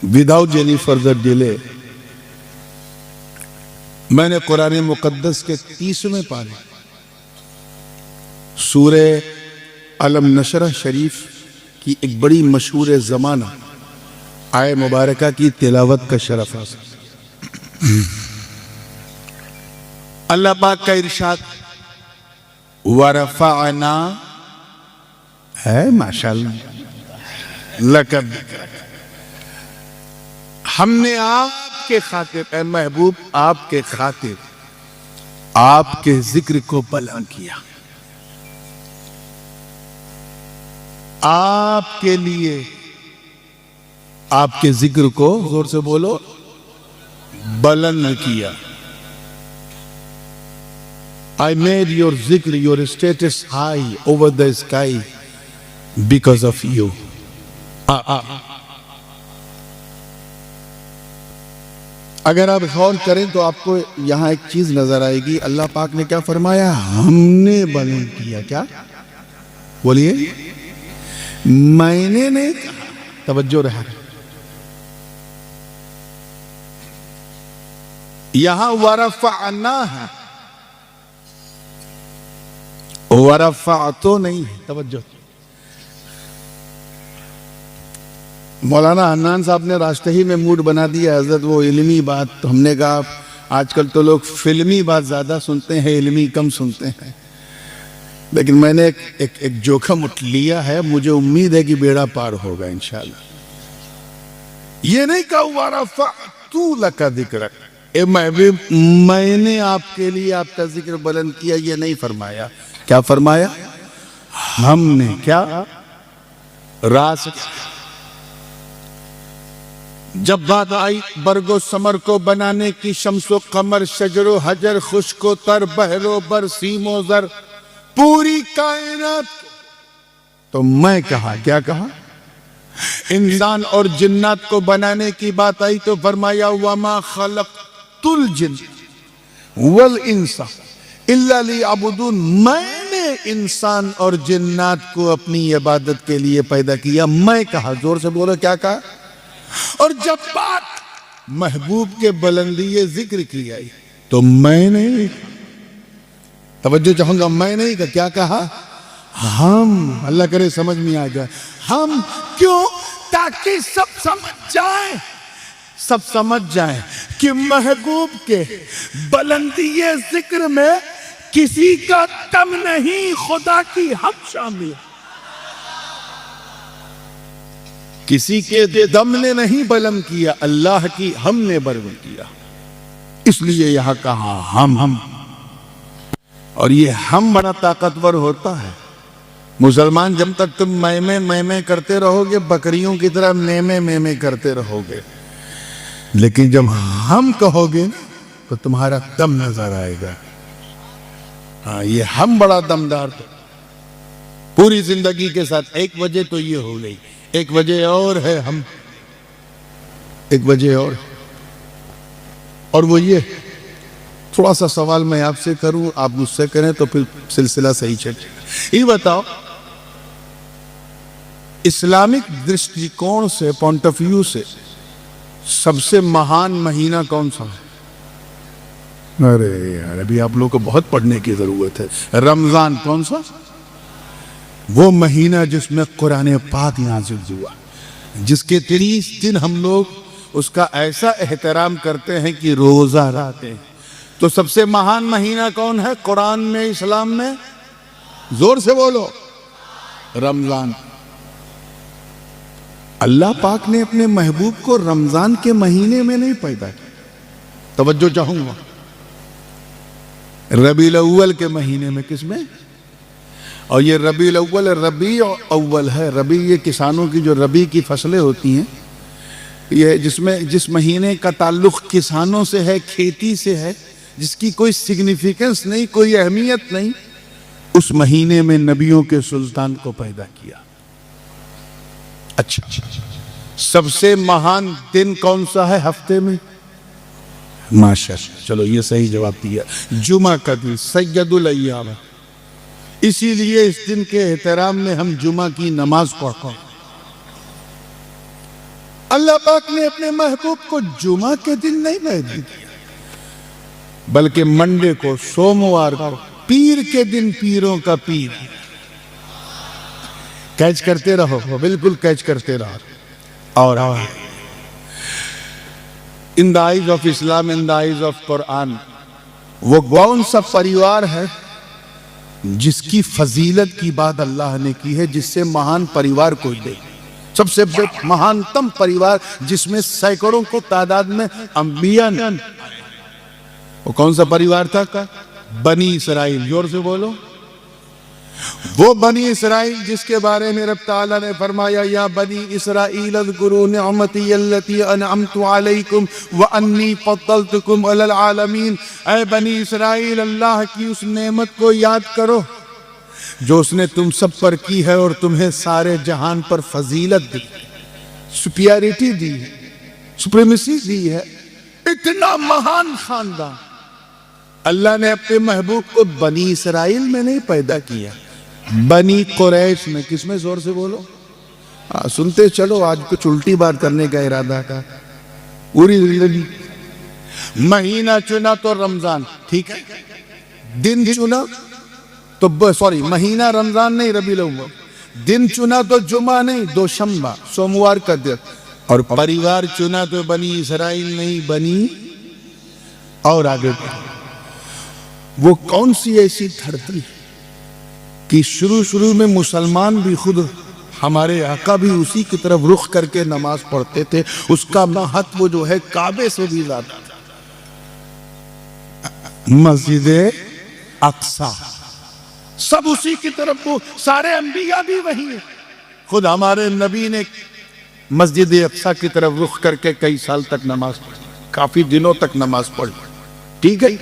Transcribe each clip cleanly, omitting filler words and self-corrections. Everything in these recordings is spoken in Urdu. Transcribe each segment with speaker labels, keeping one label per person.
Speaker 1: without any further delay میں نے قرآن مقدس کے 30ویں پارے سورہ علم نشرہ شریف کی ایک بڑی مشہور زمانہ آیہ مبارکہ کی تلاوت کا شرف حاصل۔ اللہ پاک کا ارشاد وَرَفَعْنَا ہے ماشاءاللہ لَكَ الذِّكْرَ، ہم نے آپ کے خاطر، اے محبوب آپ کے خاطر آپ کے ذکر کو بلند کیا، آپ کے لیے آپ کے ذکر کو زور سے بولو بلند کیا۔ I made your zikr, your status high over the sky because of you. اگر آپ غور کریں تو آپ کو یہاں ایک چیز نظر آئے گی، اللہ پاک نے کیا فرمایا؟ ہم نے بلند کیا۔ کیا بولیے؟ میں نے نہیں کہا، توجہ رہا۔ یہاں ورفعنا ہے، ورفعتو نہیں ہے، توجہ۔ مولانا حنان صاحب نے راستے ہی میں موڈ بنا دیا، حضرت وہ علمی بات، تو ہم نے کہا آج کل تو لوگ فلمی بات زیادہ سنتے ہیں، علمی کم سنتے ہیں، لیکن میں نے ایک جوخم اٹھ لیا ہے، مجھے امید ہے کہ بیڑا پار ہوگا انشاءاللہ۔ یہ نہیں کہا وَرَفَعْتُ لَكَ ذِكْرَكَ، اے محبوب میں نے آپ کے لیے آپ کا ذکر بلند کیا، یہ نہیں فرمایا۔ کیا فرمایا؟ ہم نے۔ کیا راز؟ جب بات آئی برگ و ثمر کو بنانے کی، شمس و قمر، شجر و حجر، خشک و تر، بحر و بر، سیم و زر، پوری کائنات کو، تو میں کہا، کیا کہا؟ انسان اور جنات کو بنانے کی بات آئی تو فرمایا وَمَا خَلَقْتُ الْجِنَّ وَالْإِنسَ إِلَّا لِيَعْبُدُونَ، میں نے انسان اور جنات کو اپنی عبادت کے لیے پیدا کیا، میں کہا، زور سے بولو کیا کہا؟ اور جب بات محبوب کے بلندی ذکر کی آئی تو میں نہیں، توجہ چاہوں گا، میں نہیں کہا، کیا کہا؟ ہم۔ اللہ کرے سمجھ میں آ جائے، ہم کیوں؟ تاکہ سب سمجھ جائیں کہ محبوب کے بلندی ذکر میں کسی کا دم نہیں، خدا کی حق شامل ہے۔ کسی کے دم نے نہیں بلند کیا، اللہ کی ہم نے بلند کیا، اس لیے یہاں کہا ہم۔ اور یہ ہم بڑا طاقتور ہوتا ہے۔ مسلمان جب تک تم میں کرتے رہو گے، بکریوں کی طرح میں کرتے رہو گے، لیکن جب ہم کہو گے تو تمہارا دم نظر آئے گا۔ ہاں، یہ ہم بڑا دمدار تھا پوری زندگی کے ساتھ۔ ایک وجہ تو یہ ہو گئی، ایک وجہ اور ہے، ہم ایک وجہ اور وہ یہ، تھوڑا سا سوال میں آپ سے کروں، آپ مجھ سے کریں تو پھر سلسلہ صحیح چلے گا۔ یہ بتاؤ، اسلامک درشٹی کون سے، پوائنٹ آف ویو سے سب سے مہان مہینہ کون سا ہے؟ ارے یار، ابھی آپ لوگوں کو بہت پڑھنے کی ضرورت ہے۔ رمضان کون سا؟ وہ مہینہ جس میں قرآن پاک نازل ہوا، جس کے 30 دن ہم لوگ اس کا ایسا احترام کرتے ہیں کہ روزہ رکھتے ہیں۔ تو سب سے مہان مہینہ کون ہے قرآن میں، اسلام میں؟ زور سے بولو، رمضان۔ اللہ پاک نے اپنے محبوب کو رمضان کے مہینے میں نہیں پیدا کیا، توجہ چاہوں گا، ربیع الاول کے مہینے میں۔ کس میں؟ اور یہ ربیع الاول ربیع اول ہے۔ ربیع یہ کسانوں کی جو ربیع کی فصلیں ہوتی ہیں، یہ جس مہینے کا تعلق کسانوں سے ہے، کھیتی سے ہے، جس کی کوئی سگنیفیکنس نہیں، کوئی اہمیت نہیں، اس مہینے میں نبیوں کے سلطان کو پیدا کیا۔ اچھا، سب سے مہان دن کون سا ہے ہفتے میں؟ ماشاءاللہ، چلو یہ صحیح جواب دیا، جمعہ کا دن، سید الایام۔ اسی لیے اس دن کے احترام میں ہم جمعہ کی نماز پڑھتے ہیں۔ اللہ پاک نے اپنے محبوب کو جمعہ کے دن نہیں پیدا کیا، بلکہ منڈے کو، سوموار کو، پیر کے دن پیروں کا پیر۔ کیچ کرتے رہو، بالکل کیچ کرتے رہو۔ اور in the eyes of Islam, in the eyes of Quran, وہ کون سا پریوار ہے جس کی فضیلت کی بات اللہ نے کی ہے، جس سے مہان پریوار کوئی دے؟ سب سے مہانتم پریوار جس میں سینکڑوں کو تعداد میں انبیاء نے، وہ کون سا پریوار تھا؟ بنی اسرائیل۔ زور سے بولو، وہ بنی اسرائیل جس کے بارے میں رب تعالیٰ نے فرمایا یا بنی اسرائیل اذکروا نعمتی التی انعمت علیکم وانی فضلتکم علی العالمین۔ اے بنی اسرائیل، اللہ کی اس نعمت کو یاد کرو جو اس نے تم سب پر کی ہے اور تمہیں سارے جہان پر فضیلت دی، سپیریٹی دی ہے، سپریمیسی دی ہے۔ اتنا مہان خاندان اللہ نے اپنے محبوب کو بنی اسرائیل میں نہیں پیدا کیا، بنی قریش میں۔ کس میں؟ زور سے بولو، سنتے چلو، آج کچھ الٹی بات کرنے کا ارادہ کا۔ پوری مہینہ چنا تو رمضان، ٹھیک ہے، دن چنا تو سوری مہینہ رمضان نہیں، ربیع الاول، دن چنا تو جمعہ نہیں، دوشنبہ، سوموار کا دن، اور پریوار چنا تو بنی اسرائیل نہیں، بنی اور آگے۔ وہ کون سی ایسی دھرتی کہ شروع میں مسلمان بھی خود، ہمارے آقا بھی اسی کی طرف رخ کر کے نماز پڑھتے تھے، اس کا مہتو جو ہے کعبے سے بھی زیادہ تھا۔ مسجد اقصی سب اسی کی طرف، وہ سارے انبیاء بھی وہی ہیں۔ خود ہمارے نبی نے مسجد اقصی کی طرف رخ کر کے کئی سال تک نماز پڑھی، کافی دنوں تک نماز پڑھی، ٹھیک ہے۔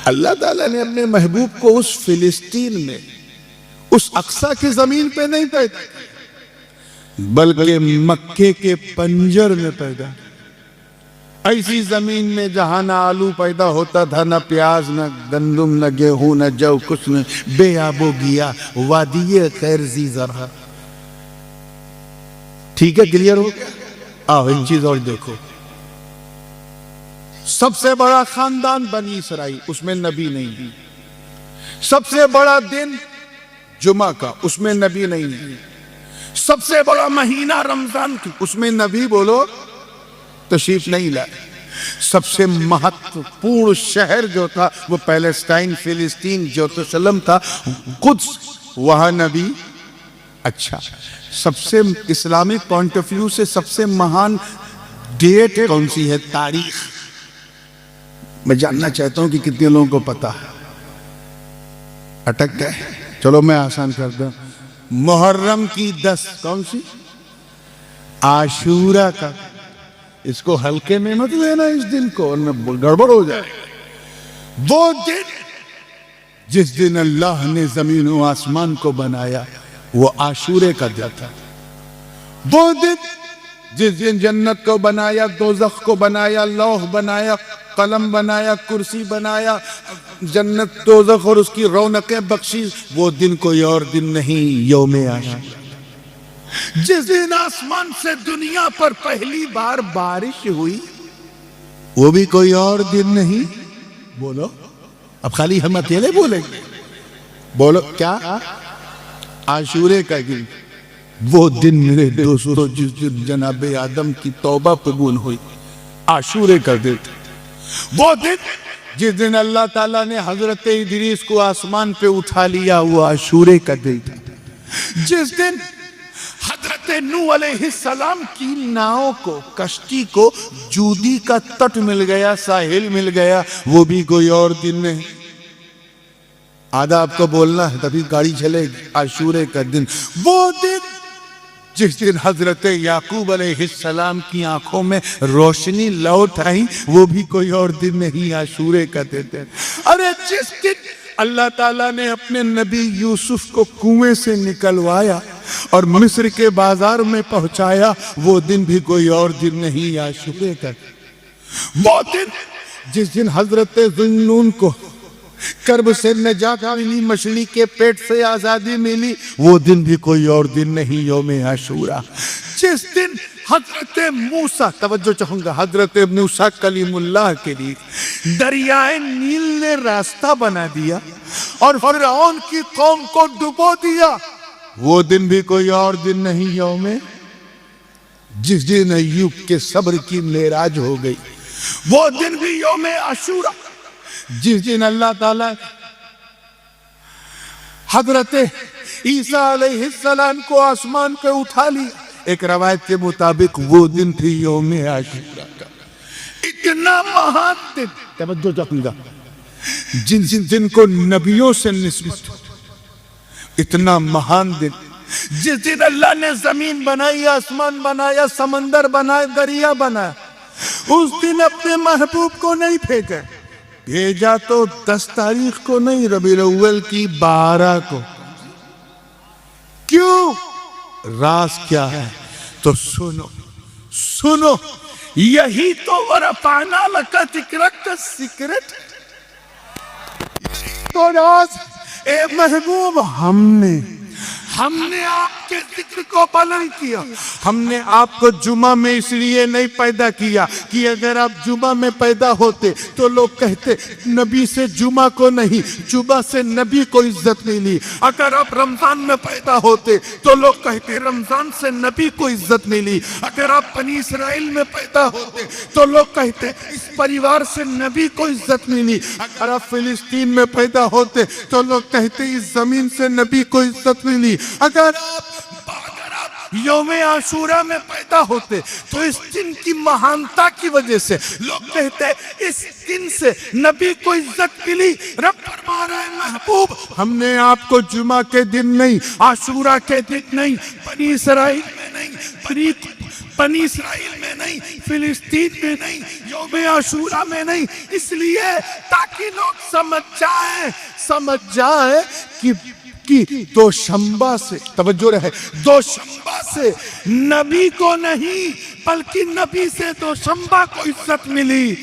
Speaker 1: اللہ تعالیٰ نے اپنے محبوب کو اس فلسطین میں، اس اقصی کی زمین پہ نہیں پیدا کیا، بلکہ مکے کے پنجر میں پیدا کیا۔ ایسی زمین میں جہاں نہ آلو پیدا ہوتا تھا، نہ پیاز، نہ گندم، نہ گیہوں، نہ جو، کچھ نہیں، بے آب و گیا، وادی غیر ذی زرع۔ ٹھیک ہے، کلیئر ہو گیا؟ آؤ ایک چیز اور دیکھو، سب سے بڑا خاندان بنی اسرائیل، اس میں نبی نہیں۔ سب سے بڑا دن جمعہ کا، اس میں نبی نہیں۔ سب سے بڑا مہینہ رمضان کی، اس میں نبی بولو تشریف نہیں لائے۔ سب سے مہتوپورن شہر جو تھا وہ پیلسٹائن، فلسطین، یروشلم تھا، قدس، وہاں نبی۔ اچھا، سب سے اسلامک پوائنٹ آف ویو سے سب سے مہان ڈیٹ کون سی ہے؟ تاریخ۔ میں جاننا چاہتا ہوں کہ کتنے لوگوں کو پتا ہے؟ اٹک گئے؟ چلو میں آسان کر دوں، محرم کی 10، کون سی؟ عاشورہ کا۔ اس کو ہلکے میں مت لینا، اس دن کو گڑبڑ ہو جائے۔ وہ دن جس دن اللہ نے زمین و آسمان کو بنایا، وہ عاشورے کا دن تھا۔ وہ دن جس دن جنت کو بنایا، دوزخ کو بنایا، لوح بنایا، قلم بنایا، کرسی بنایا، جنت، دوزخ اور اس کی رونقیں بخشی، وہ دن کوئی اور دن نہیں، یوم عاشورہ۔ جس دن آسمان سے دنیا پر پہلی بار بارش ہوئی، وہ بھی کوئی اور دن نہیں۔ بولو، اب خالی ہم اکیلے بولیں گے؟ بولو کیا؟ عاشورے کا دن۔ وہ دن میرے دوستو جس دن جناب آدم کی توبہ قبول ہوئی، عاشورے کا دن۔ وہ دن جس دن اللہ تعالیٰ نے حضرت ادریس کو آسمان پہ اٹھا لیا، وہ عاشورے کا دن تھا۔ جس دن حضرت نوح علیہ السلام کی ناؤ کو، کشتی کو جودی کا تٹ مل گیا، ساحل مل گیا، وہ بھی کوئی اور دن نہیں۔ آدھا آپ کو بولنا ہے تبھی گاڑی چلے گی۔ عاشورے کا دن، وہ دن جس دن حضرت یعقوب علیہ السلام کی آنکھوں میں روشنی لوٹ آئی، وہ بھی کوئی اور دن نہیں، عاشورے کا دن۔ ارے جس دن اللہ تعالیٰ نے اپنے نبی یوسف کو کنویں سے نکلوایا اور مصر کے بازار میں پہنچایا، وہ دن بھی کوئی اور دن نہیں، عاشورے کا۔ وہ دن جس دن حضرت ذوالنون کو کرب سے نجات ملی، مچھلی کے پیٹ سے آزادی ملی، وہ دن بھی کوئی اور دن نہیں، یوم عاشورہ۔ جس دن حضرت موسیٰ، توجہ چاہوں گا، حضرت موسیٰ کلیم اللہ کے لیے دریائے نیل نے راستہ بنا دیا اور فرعون کی قوم کو ڈبو دیا۔ وہ دن بھی کوئی اور دن نہیں یوم جس دن ایوب کے صبر کی معراج ہو گئی، وہ دن بھی یوم عاشورہ جس دن اللہ تعالیٰ حضرت عیسیٰ علیہ السلام کو آسمان پہ اٹھا لیا۔ ایک روایت کے مطابق وہ دن تھی یوم عاشورہ کا، اتنا مہان دن، توجہ چاہوں گا، جن کو نبیوں سے نسبت، اتنا مہان دن جس دن اللہ نے زمین بنائی، آسمان بنایا، سمندر بنایا، دریا بنایا، اس دن اپنے محبوب کو نہیں بھیجا، بھیجا تو 10 تاریخ کو نہیں، ربیع الاول کی 12 کو۔ کیوں؟ راز کیا ہے؟ تو سنو، یہی تو ورفعنا لک ذکرک کا سیکرٹ، تو راز، اے محبوب، ہم نے آپ کے ذکر کو بلند کیا۔ ہم نے آپ کو جمعہ میں اس لیے نہیں پیدا کیا کہ اگر آپ جمعہ میں پیدا ہوتے تو لوگ کہتے نبی سے جمعہ کو نہیں، جمعہ سے نبی کو عزت ملی۔ اگر آپ رمضان میں پیدا ہوتے تو لوگ کہتے رمضان سے نبی کو عزت ملی۔ اگر آپ بنی اسرائیل میں پیدا ہوتے تو لوگ کہتے اس پریوار سے نبی کو عزت ملی۔ اگر آپ فلسطین میں پیدا ہوتے تو لوگ کہتے اس زمین سے نبی کو عزت ملی۔ اگر آپ یوم عاشورہ میں پیدا ہوتے تو اس دن کی مہانتا کی وجہ سے لوگ کہتے اس دن سے نبی کو عزت ملی۔ رب فرما رہا ہے محبوب، ہم نے آپ کو جمعہ کے دن نہیں، عاشورہ کے دن نہیں، بنی اسرائیل میں نہیں، بنی اسرائیل میں نہیں، فلسطین میں نہیں، یوم عاشورہ میں نہیں، اس لیے تاکہ لوگ سمجھ جائیں کہ دوشنبہ سے، توجہ رہے، دوشنبہ سے نبی کو نہیں بلکہ نبی سے دوشنبہ کو عزت ملی۔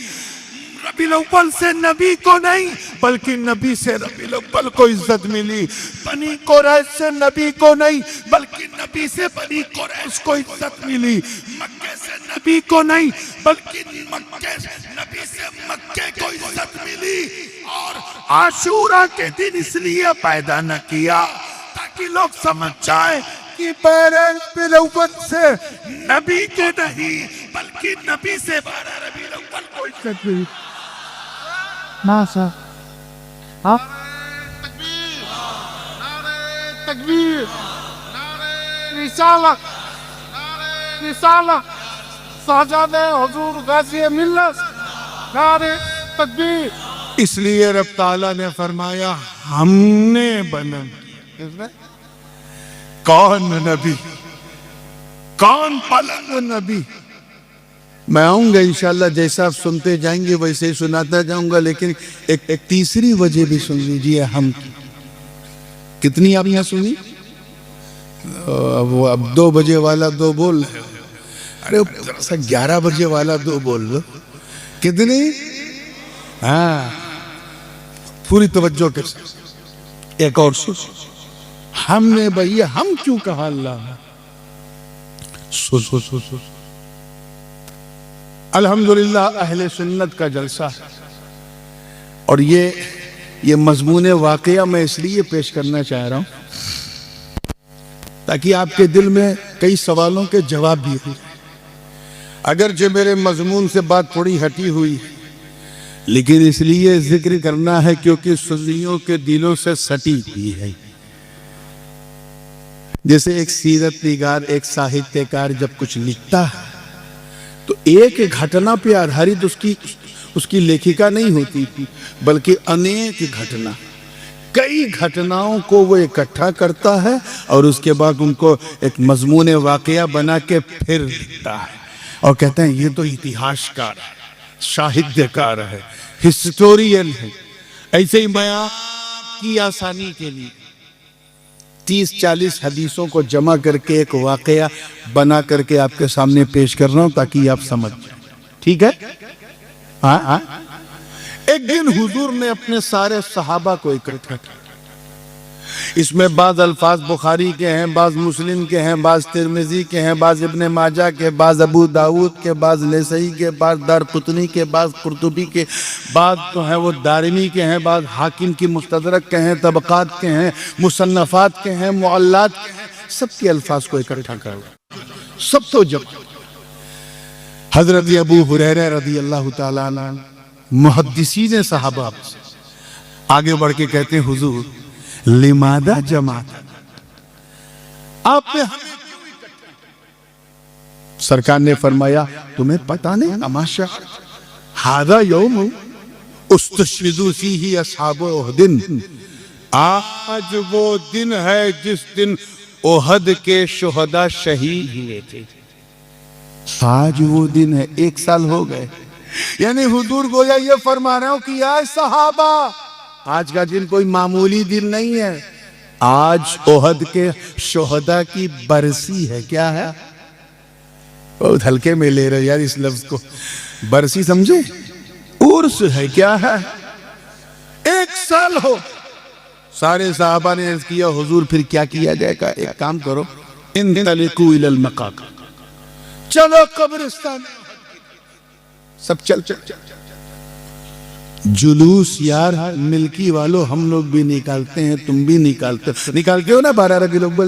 Speaker 1: ربیع الاول سے نبی کو نہیں بلکہ نبی سے ربیع الاول کو عزت ملی۔ بنی قریش سے نبی کو نہیں بلکہ نبی سے بنی قریش کو عزت ملی۔ مکے سے نبی کو نہیں بلکہ نبی سے مکے کو عزت ملی۔ اور عاشورہ کے دن اس لیے پیدا نہ کیا تاکہ لوگ سمجھ جائیں کہ ربیع الاول سے نبی کے نہیں بلکہ نبی سے 12 ربیع الاول کو عزت ملی۔
Speaker 2: ناسا
Speaker 1: تکبیر،
Speaker 2: رسالہ ساجد حضور غازی ملت، نعرہ تکبیر۔
Speaker 1: اس لیے رب تعالیٰ نے فرمایا ہم نے بنا کیا۔ کون نبی، کون بلند نبی؟ میں آؤں گا انشاءاللہ، جیسا آپ سنتے جائیں گے ویسے ہی سناتا جاؤں گا، لیکن ایک تیسری وجہ بھی سن لیجئے ہم کی۔ کتنی آپ یہاں سنی؟ اب 2 بجے والا 2 بول رہے ہو، ارے ذرا سا 11 بجے والا 2 بول رہے ہو۔ کتنی؟ ہاں، پوری توجہ کے ساتھ ایک اور سن۔ ہم نے بھئی ہم کیوں کہا اللہ؟ سو الحمدللہ اہل سنت کا جلسہ، اور یہ مضمون واقعہ میں اس لیے پیش کرنا چاہ رہا ہوں تاکہ آپ کے دل میں کئی سوالوں کے جواب بھی ہوں۔ اگرچہ میرے مضمون سے بات تھوڑی ہٹی ہوئی ہے لیکن اس لیے ذکر کرنا ہے کیونکہ سنیوں کے دلوں سے سٹی ہوئی ہے۔ جیسے ایک سیرت نگار، ایک ساہتیہ کار جب کچھ لکھتا ہے تو ایک گھٹنا پہ آدھارت اس کی لیکھیکا نہیں ہوتی تھی بلکہ انیک گھٹنا، کئی گھٹناؤں کو وہ اکٹھا کرتا ہے اور اس کے بعد ان کو ایک مضمون واقعہ بنا کے پھر لکھتا ہے اور کہتے ہیں یہ تو اتہاس کار ہے، ساہتیہ کار ہے، ہسٹورین ہے۔ ایسے ہی میں آپ کی آسانی کے لیے 30-40 حدیثوں کو جمع کر کے ایک واقعہ بنا کر کے آپ کے سامنے پیش کر رہا ہوں تاکہ آپ سمجھ جائیں، ٹھیک ہے؟ ہاں۔ ایک دن حضور نے اپنے سارے صحابہ کو اکٹھا کیا اس میں بعض الفاظ بخاری کے ہیں، بعض مسلم کے ہیں، بعض ترمذی کے ہیں، بعض ابن ماجہ کے، بعض ابو داؤد کے، بعض نسائی کے، بعض دارقطنی کے، بعض قرطبی کے، بعض تو ہیں وہ دارمی کے ہیں، بعض حاکم کی مستدرک کے ہیں، طبقات کے ہیں، مصنفات کے ہیں، معلات کے ہیں، سب کے الفاظ کو اکٹھا کر سب تو جب حضرت ابو ہریرہ رضی اللہ تعالیٰ عنہ محدثین صحابہ آگے بڑھ کے کہتے ہیں حضور لماذا جماعت آپ نے ہمیں کیوں اکٹھا کیا؟ سرکار نے فرمایا تمہیں پتہ نہیں تماشا ھذا یوم استشہد فیہ اصحاب احد، آج وہ دن ہے جس دن احد کے شہداء شہید ہوئے تھے. آج وہ دن ہے، 1 سال ہو گئے. یعنی حضور گویا یہ فرما رہے ہو کہ یا صحابہ آج کا دن کوئی معمولی دن نہیں ہے، آج احد کے شہداء کی برسی ہے. کیا ہے؟ بہت ہلکے میں لے رہے یار اس لفظ کو. برسی سمجھے؟ عرس ہے. کیا ہے؟ 1 سال ہو. سارے صحابہ نے عرض کیا حضور پھر کیا کیا جائے گا؟ ایک کام کرو انطلقوا الی المقابر، چلو قبرستان. سب چل جلوس یار ملکی والو ہم لوگ بھی نکالتے ہیں، تم بھی نکالتے ہو نا 12 کے لوگ.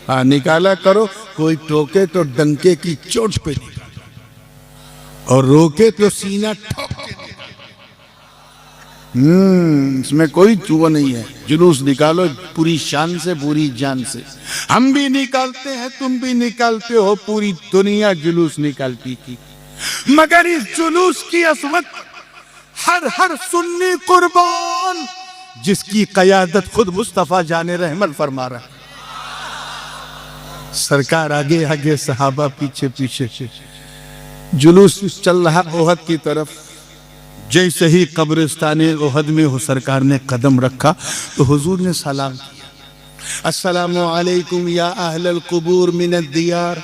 Speaker 1: ہاں نکالا کرو. کوئی ٹوکے تو ڈنکے کی چوٹ پہ نکالو اور روکے تو سینہ ٹھوک کے نکالو. اس میں کوئی وہ نہیں ہے. جلوس نکالو پوری شان سے، پوری جان سے. ہم بھی نکالتے ہیں، تم بھی نکالتے ہو، پوری دنیا جلوس نکالتی تھی. مگر اس جلوس کی عظمت ہر سنی قربان جس کی قیادت خود مصطفیٰ جان رحمت فرما رہا ہے. سرکار آگے آگے، صحابہ پیچھے پیچھے. جلوس چل رہا احد کی طرف. جیسے ہی قبرستان احد میں ہو سرکار نے قدم رکھا تو حضور نے سلام کیا. السلام علیکم یا اہل القبور من الدیار،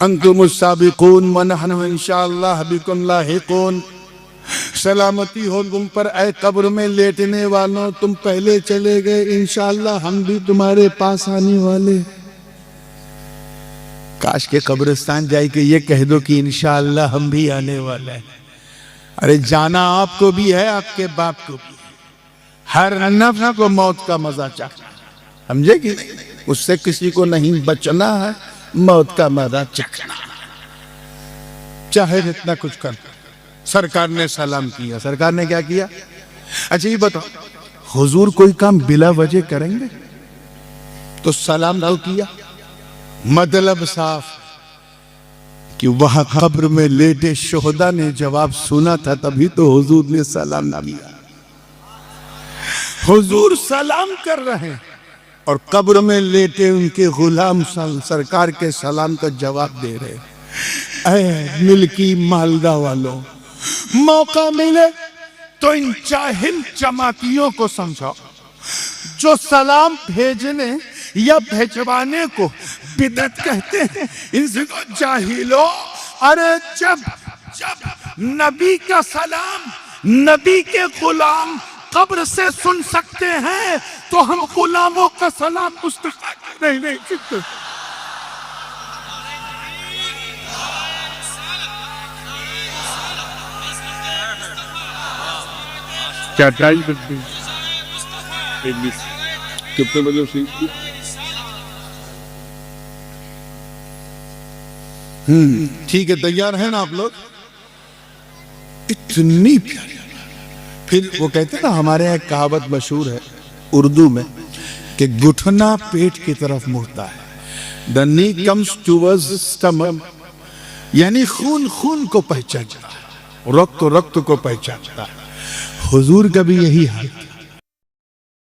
Speaker 1: انتم السابقون ونحن انشاءاللہ بکم لاحقون. سلامتی ہو تم پر اے قبر میں لیٹنے والوں، تم پہلے چلے گئے، انشاءاللہ ہم بھی تمہارے پاس آنے والے. کاش کے قبرستان جائے کہ یہ کہہ دو کہ انشاءاللہ ہم بھی آنے والے ہیں. ارے جانا آپ کو بھی ہے، آپ کے باپ کو بھی ہے. ہر نفس کو موت کا مزہ چاہتا ہے، سمجھے کہ اس سے کسی کو نہیں بچنا ہے. موت کا مزہ چکھنا چاہے جتنا کچھ کر. سرکار نے سلام کیا. سرکار نے کیا کیا؟ اچھا یہ بتاؤ حضور کوئی کام بلا وجہ کریں گے تو سلام نہ کیا؟ مطلب صاف کہ وہاں قبر میں لیٹے شہداء نے جواب سنا تھا، تبھی تو حضور نے سلام نہ کیا. حضور سلام کر رہے ہیں اور قبر میں لیٹے ان کے غلام سرکار کے سلام کا جواب دے رہے. اے ملکی مالدہ والوں، موقع ملے تو ان جاہل جماعتیوں کو سمجھاؤ جو سلام بھیجنے یا بھیجوانے کو بدعت کہتے ہیں. ان سے کو جاہلو، ارے جب نبی کا سلام نبی کے غلام قبر سے سن سکتے ہیں تو ہم غلاموں کا سلام مستحق نہیں سکتے. کیا ٹائم کتنے بجے سیکھ؟ ٹھیک ہے، تیار ہیں نا آپ لوگ؟ اتنی پیاری. پھر وہ کہتے ہیں نا ہمارے یہاں ایک کہاوت مشہور ہے اردو میں کہ گھٹنا پیٹ کی طرف مڑتا ہے. The knee comes towards the stomach، یعنی خون کو پہچانتا ہے، رکت کو پہچانتا ہے. حضور کا بھی یہی حال ہے.